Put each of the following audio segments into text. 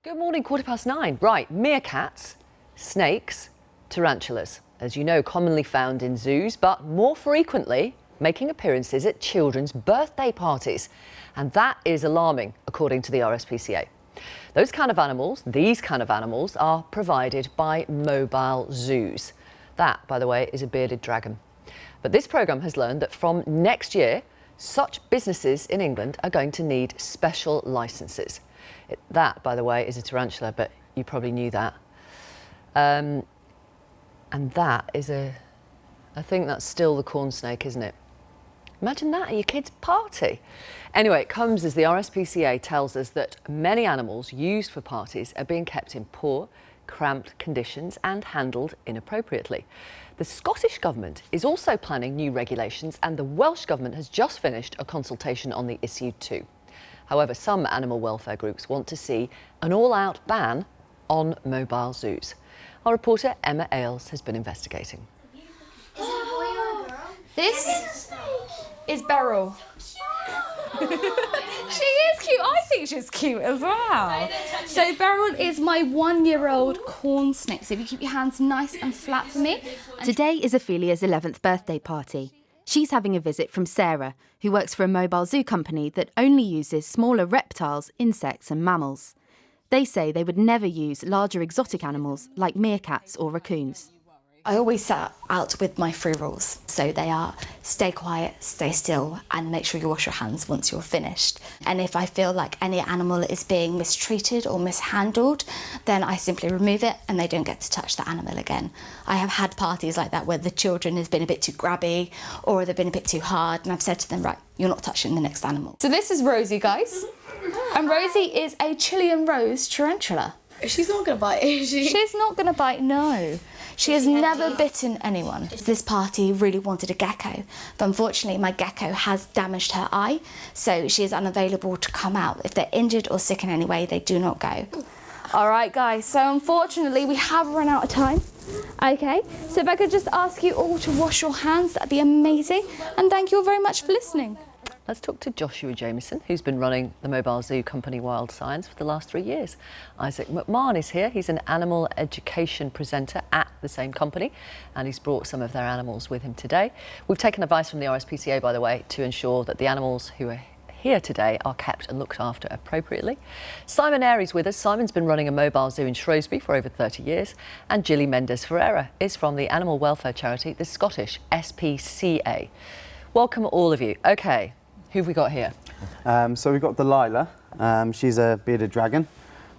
Good morning, 9:15. Right, meerkats, snakes, tarantulas, as you know, commonly found in zoos, but more frequently making appearances at children's birthday parties. And that is alarming, according to the RSPCA. These kind of animals are provided by mobile zoos. That, by the way, is a bearded dragon. But this programme has learned that from next year, such businesses in England are going to need special licences. That, by the way, is a tarantula, but you probably knew that. And that is I think that's still the corn snake, isn't it? Imagine that at your kid's party. Anyway, it comes as the RSPCA tells us that many animals used for parties are being kept in poor, cramped conditions and handled inappropriately. The Scottish Government is also planning new regulations, and the Welsh Government has just finished a consultation on the issue too. However, some animal welfare groups want to see an all-out ban on mobile zoos. Our reporter Emma Ailes has been investigating. Is it a boy or a girl? This is Beryl. She is cute. I think she's cute as well. So Beryl is my 1-year-old corn snake. So if you keep your hands nice and flat for me. Today is Ophelia's 11th birthday party. She's having a visit from Sarah, who works for a mobile zoo company that only uses smaller reptiles, insects and mammals. They say they would never use larger exotic animals like meerkats or raccoons. I always set out with my 3 rules. So they are stay quiet, stay still, and make sure you wash your hands once you're finished. And if I feel like any animal is being mistreated or mishandled, then I simply remove it and they don't get to touch the animal again. I have had parties like that where the children has been a bit too grabby or they've been a bit too hard, and I've said to them, right, you're not touching the next animal. So this is Rosie, guys. And Rosie is a Chilean rose tarantula. She's not gonna bite, is she? She's not going to bite, no. She has never bitten anyone. This party really wanted a gecko, but unfortunately my gecko has damaged her eye, so she is unavailable to come out. If they're injured or sick in any way, they do not go. All right, guys, so unfortunately we have run out of time. Okay, so if I could just ask you all to wash your hands, that'd be amazing. And thank you all very much for listening. Let's talk to Joshua Jameson, who's been running the mobile zoo company Wild Science for the last 3 years. Isaac McMahon is here. He's an animal education presenter at the same company, and he's brought some of their animals with him today. We've taken advice from the RSPCA, by the way, to ensure that the animals who are here today are kept and looked after appropriately. Simon Airy's with us. Simon's been running a mobile zoo in Shrewsbury for over 30 years, and Gilly Mendes Ferreira is from the animal welfare charity, the Scottish SPCA. Welcome all of you. Okay. Who have we got here? So we've got Delilah. She's a bearded dragon.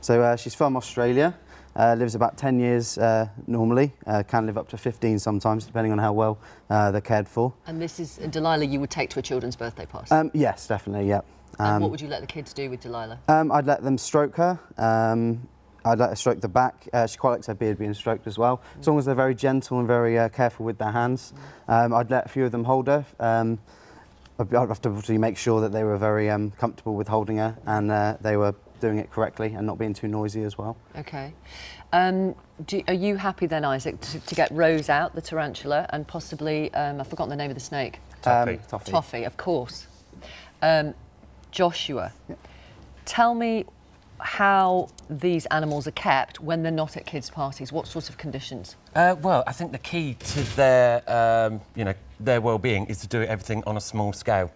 So she's from Australia, lives about 10 years normally, can live up to 15 sometimes, depending on how well they're cared for. And this is Delilah you would take to a children's birthday party? Yes, definitely, yeah. And what would you let the kids do with Delilah? I'd let them stroke her. I'd let her stroke the back. She quite likes her beard being stroked as well, as long as they're very gentle and very careful with their hands. I'd let a few of them hold her. I'd have to obviously make sure that they were very comfortable with holding her, and they were doing it correctly and not being too noisy as well. OK. Are you happy then, Isaac, to get Rose out, the tarantula, and possibly, I've forgotten the name of the snake. Toffee. Toffee, of course. Joshua, tell me how these animals are kept when they're not at kids' parties. What sorts of conditions? Well, I think the key to their, their well-being is to do everything on a small scale.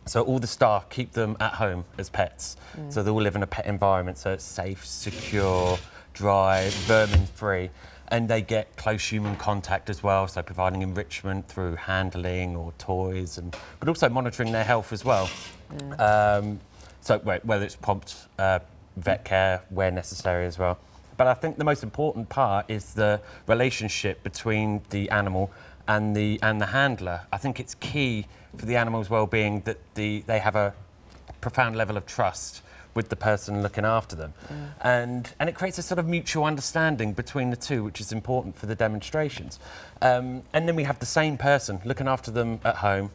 So all the staff keep them at home as pets. So they all live in a pet environment, so it's safe, secure, dry, vermin-free. And they get close human contact as well, so providing enrichment through handling or toys, but also monitoring their health as well. So whether it's prompt vet care where necessary as well. But I think the most important part is the relationship between the animal and the handler. I think it's key for the animal's well-being that they have a profound level of trust with the person looking after them. And it creates a sort of mutual understanding between the two, which is important for the demonstrations. And then we have the same person looking after them at home,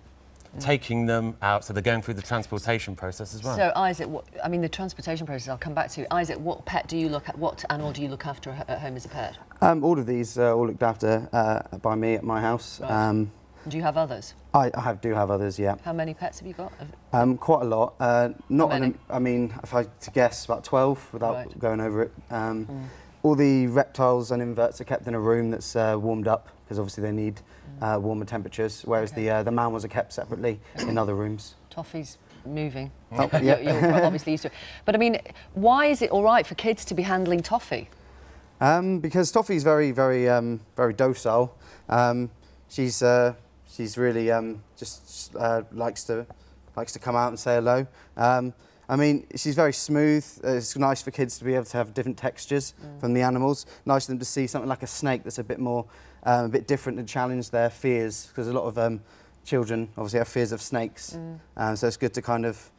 taking them out, so they're going through the transportation process as well. So, Isaac, the transportation process, I'll come back to. Isaac, what animal do you look after at home as a pet? All of these are all looked after by me at my house. Right. Do you have others? do have others, yeah. How many pets have you got? Quite a lot. Not many? I mean, if I had to guess, about 12 without Right. going over it. All the reptiles and inverts are kept in a room that's warmed up because obviously they need warmer temperatures, whereas the mammals are kept separately in other rooms. Toffee's moving. Oh, yeah. You're obviously used to it. But I mean, why is it all right for kids to be handling Toffee? Because Toffee's very very docile. She's really just likes to come out and say hello. I mean, she's very smooth. It's nice for kids to be able to have different textures from the animals. Nice for them to see something like a snake that's a bit different and challenge their fears, because a lot of children obviously have fears of snakes. So it's good to kind of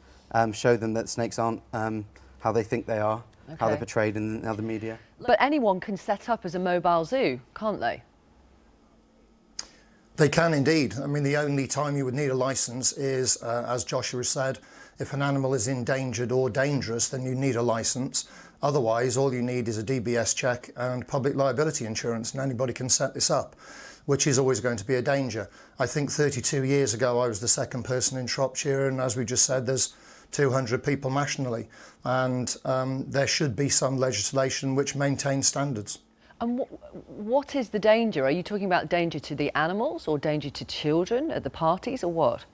show them that snakes aren't how they think they are, how they're portrayed in other media. But anyone can set up as a mobile zoo, can't they? They can indeed. I mean, the only time you would need a licence is, as Joshua said, if an animal is endangered or dangerous, then you need a licence. Otherwise, all you need is a DBS check and public liability insurance, and anybody can set this up, which is always going to be a danger. I think 32 years ago, I was the second person in Shropshire, and as we just said, there's 200 people nationally, and there should be some legislation which maintains standards. And what is the danger? Are you talking about danger to the animals or danger to children at the parties, or what?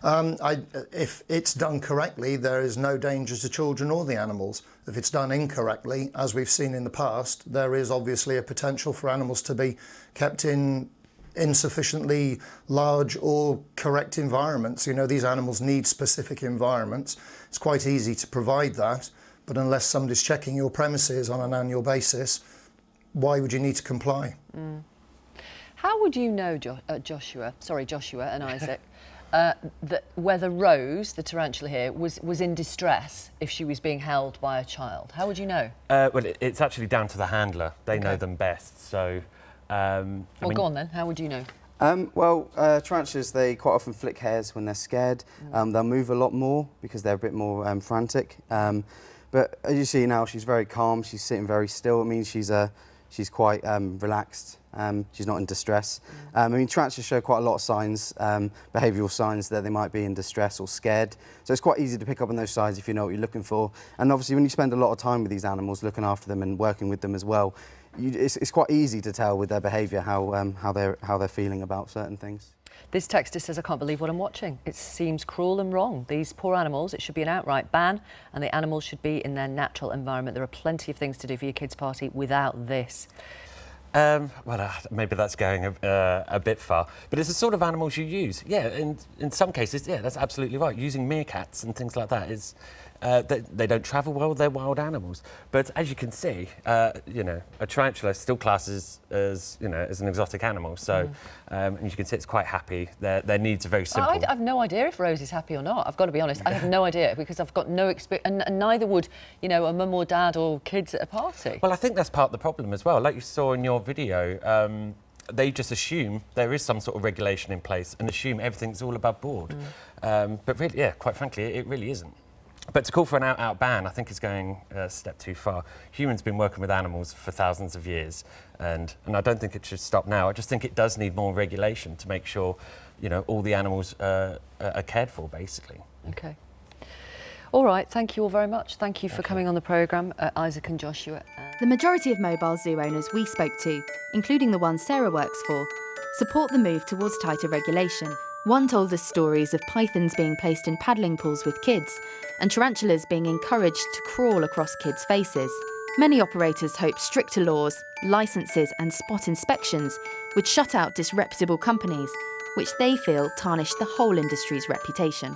If it's done correctly, there is no danger to children or the animals. If it's done incorrectly, as we've seen in the past, there is obviously a potential for animals to be kept in insufficiently large or correct environments. You know, these animals need specific environments. It's quite easy to provide that, but unless somebody's checking your premises on an annual basis, why would you need to comply? How would you know, Joshua and Isaac, that whether Rose, the tarantula here, was in distress if she was being held by a child? How would you know? Well, it's actually down to the handler. They know them best. So, Well, go on then. How would you know? Tarantulas, they quite often flick hairs when they're scared. They'll move a lot more because they're a bit more frantic. But as you see now, she's very calm. She's sitting very still. It means she's quite relaxed. She's not in distress. I mean, tarantulas show quite a lot of signs, behavioural signs that they might be in distress or scared. So it's quite easy to pick up on those signs if you know what you're looking for. And obviously, when you spend a lot of time with these animals, looking after them and working with them as well, it's quite easy to tell with their behaviour how they're feeling about certain things. This texter says, I can't believe what I'm watching. It seems cruel and wrong. These poor animals, it should be an outright ban, and the animals should be in their natural environment. There are plenty of things to do for your kids' party without this. Maybe that's going a bit far, but it's the sort of animals you use. Yeah, in some cases, yeah, that's absolutely right. Using meerkats and things like that is, they don't travel well, they're wild animals. But as you can see, you know, a tarantula still classes as, you know, as an exotic animal. So, and you can see it's quite happy. Their needs are very simple. I have no idea if Rose is happy or not. I've got to be honest. I have no idea because I've got no experience, and neither would, you know, a mum or dad or kids at a party. Well, I think that's part of the problem as well. Like you saw in your video, they just assume there is some sort of regulation in place and assume everything's all above board. But really, yeah, quite frankly, it really isn't. But to call for an out ban, I think is going a step too far. Humans have been working with animals for thousands of years, and I don't think it should stop now. I just think it does need more regulation to make sure, you know, all the animals are cared for, basically. OK. All right, thank you all very much. Thank you for coming on the programme, Isaac and Joshua. The majority of mobile zoo owners we spoke to, including the one Sarah works for, support the move towards tighter regulation. One told us stories of pythons being placed in paddling pools with kids and tarantulas being encouraged to crawl across kids' faces. Many operators hope stricter laws, licences and spot inspections would shut out disreputable companies, which they feel tarnish the whole industry's reputation.